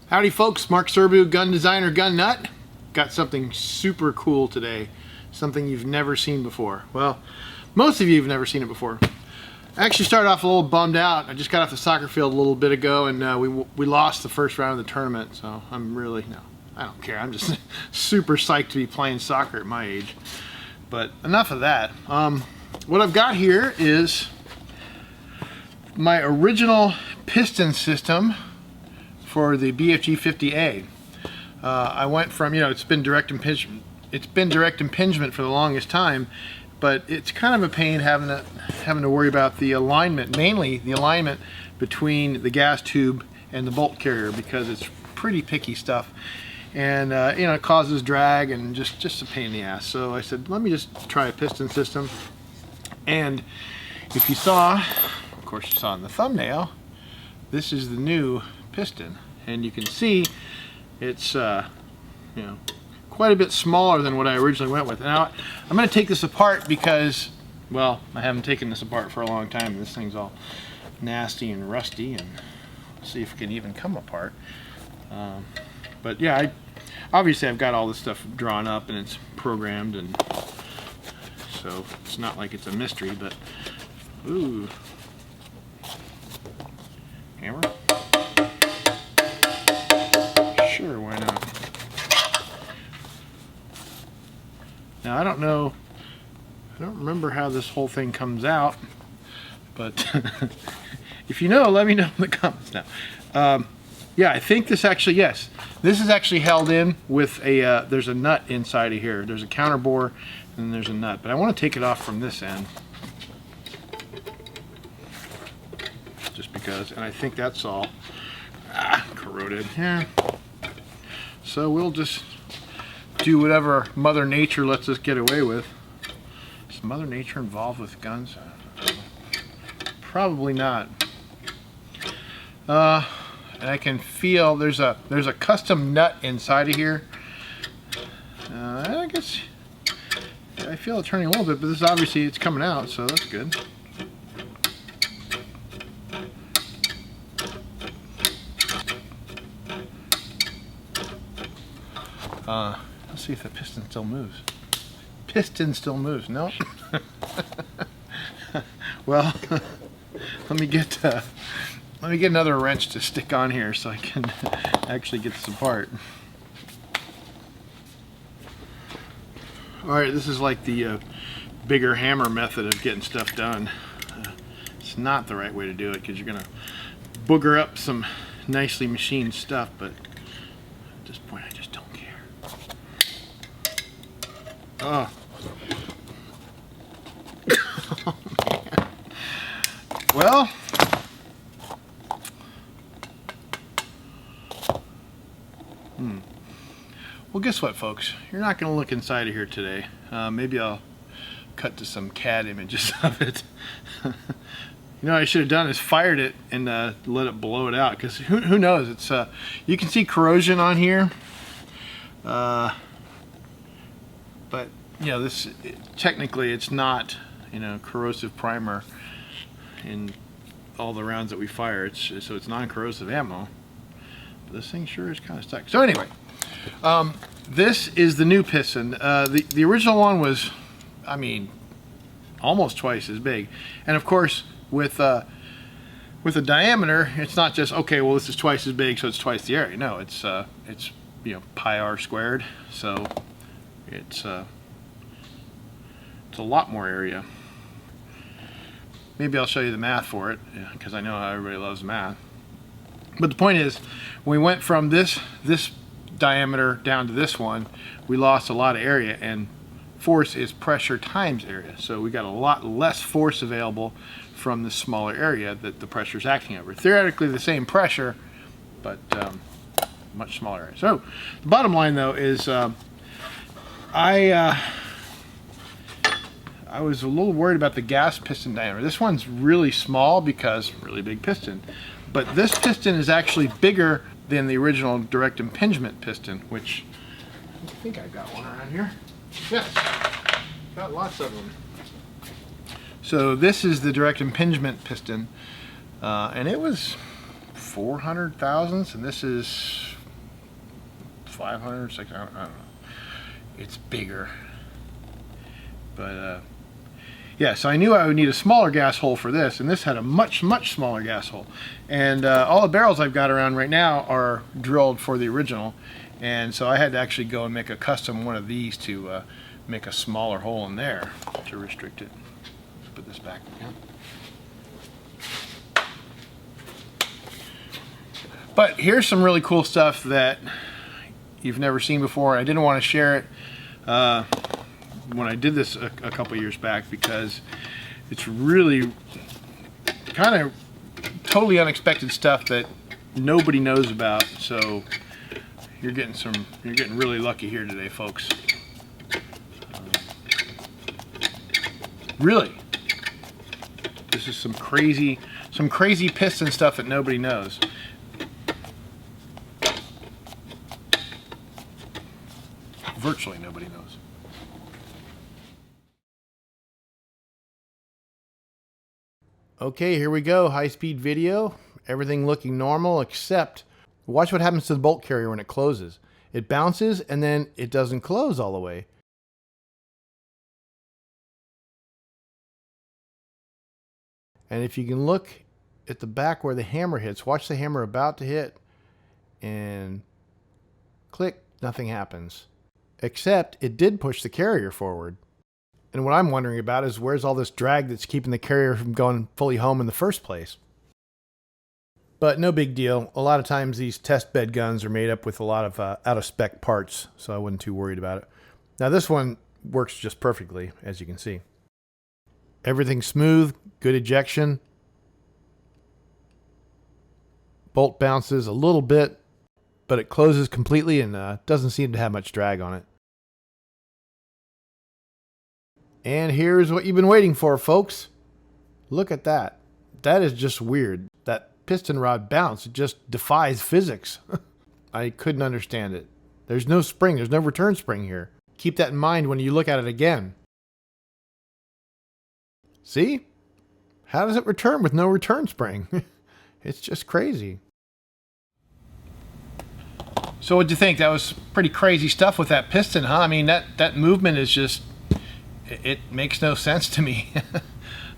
Howdy folks, Mark Serbu, gun designer, gun nut. Got something super cool today. Something you've never seen before. Well, most of you have never seen it before. I actually started off a little bummed out. I just got off the soccer field a little bit ago and we lost the first round of the tournament. So I'm really, no, I don't care. I'm just super psyched to be playing soccer at my age. But enough of that. What I've got here is my original piston system for the BFG-50A. I went from, it's been direct impingement. It's been direct impingement for the longest time, but it's kind of a pain having to worry about the alignment, mainly the alignment between the gas tube and the bolt carrier, because it's pretty picky stuff, and it causes drag and just a pain in the ass. So I said, let me just try a piston system. And if you saw, of course you saw in the thumbnail, this is the new piston, and you can see it's quite a bit smaller than what I originally went with. Now I'm going to take this apart because, well, I haven't taken this apart for a long time and this thing's all nasty and rusty, and see if it can even come apart. But yeah, obviously I've got all this stuff drawn up and it's programmed, and so it's not like it's a mystery. But ooh, hammer. Sure, why not? Now I don't remember how this whole thing comes out, but if you know, let me know in the comments now. Yeah, I think this actually, yes, this is actually held in with a, there's a nut inside of here. There's a counter bore and then there's a nut, but I want to take it off from this end. Just because, and I think that's all corroded. Yeah. So we'll just do whatever Mother Nature lets us get away with. Is Mother Nature involved with guns? Probably not. And I can feel there's a custom nut inside of here. I guess I feel it turning a little bit, but this obviously it's coming out, so that's good. Let's see if the piston still moves. Piston still moves. No. Well, let me get another wrench to stick on here so I can actually get this apart. All right, this is like the bigger hammer method of getting stuff done. It's not the right way to do it because you're gonna booger up some nicely machined stuff, but at this point I just don't care. Oh. Oh man. Well, well, guess what, folks? You're not going to look inside of here today. Maybe I'll cut to some CAD images of it. What I should have done is fired it and let it blow it out, because who knows? It's you can see corrosion on here, but this technically it's not corrosive primer in all the rounds that we fire. So it's non-corrosive ammo. But this thing sure is kind of stuck. So anyway, this is the new piston. The original one was, I mean, almost twice as big, and of course with a diameter, it's not just okay. Well, this is twice as big, so it's twice the area. No, it's pi r squared. So it's a lot more area. Maybe I'll show you the math for it, because I know how everybody loves math. But the point is, when we went from this diameter down to this one, we lost a lot of area, and force is pressure times area. So we got a lot less force available from the smaller area that the pressure is acting over. Theoretically the same pressure, but much smaller area. So the bottom line though is I was a little worried about the gas piston diameter. This one's really small because really big piston, but this piston is actually bigger than the original direct impingement piston, which I think I've got one around here. Yes, got lots of them. So this is the direct impingement piston, and it was 400 thousandths, and this is 500, 600, I don't know. It's bigger. But yeah, so I knew I would need a smaller gas hole for this, and this had a much smaller gas hole. And all the barrels I've got around right now are drilled for the original, and so I had to actually go and make a custom one of these to make a smaller hole in there to restrict it. Let's put this back again. But here's some really cool stuff that you've never seen before. I didn't want to share it when I did this a couple years back, because it's really kind of totally unexpected stuff that nobody knows about. So you're getting really lucky here today, folks. Really, this is some crazy piston stuff that nobody knows. Virtually nobody knows. Okay, here we go. High-speed video. Everything looking normal, except watch what happens to the bolt carrier when it closes. It bounces and then it doesn't close all the way. And if you can look at the back where the hammer hits, watch the hammer about to hit, and click, nothing happens. Except it did push the carrier forward. And what I'm wondering about is where's all this drag that's keeping the carrier from going fully home in the first place. But no big deal. A lot of times these test bed guns are made up with a lot of out-of-spec parts, so I wasn't too worried about it. Now this one works just perfectly, as you can see. Everything's smooth, good ejection. Bolt bounces a little bit, but it closes completely and doesn't seem to have much drag on it. And here's what you've been waiting for, folks. Look at that. That is just weird. That piston rod bounce, it just defies physics. I couldn't understand it. There's no spring, there's no return spring here. Keep that in mind when you look at it again. See? How does it return with no return spring? It's just crazy. So what'd you think? That was pretty crazy stuff with that piston, huh? I mean, that movement is just, it makes no sense to me.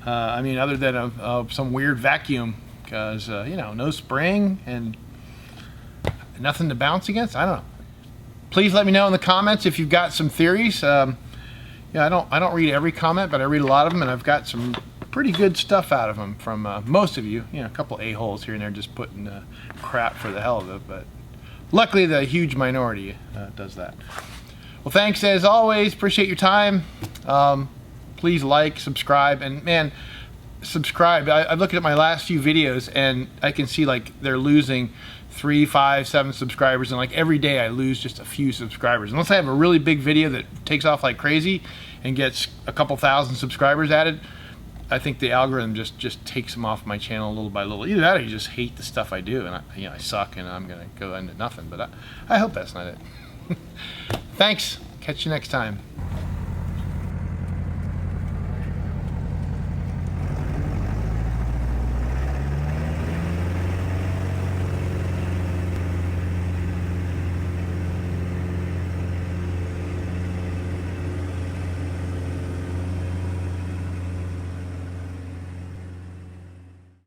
I mean, other than some weird vacuum, because, you know, no spring and nothing to bounce against. I don't know. Please let me know in the comments if you've got some theories. Yeah, I don't read every comment, but I read a lot of them, and I've got some pretty good stuff out of them from most of you. You know, a couple a-holes here and there just putting crap for the hell of it, but luckily the huge minority does that. Well, thanks as always. Appreciate your time. Please like, subscribe, and man, subscribe. I've looked at my last few videos and I can see like they're losing 3, 5, 7 subscribers, and like every day I lose just a few subscribers. Unless I have a really big video that takes off like crazy and gets a couple thousand subscribers added, I think the algorithm just takes them off my channel little by little. Either that or you just hate the stuff I do, and I suck and I'm gonna go into nothing. But I hope that's not it. Thanks. Catch you next time.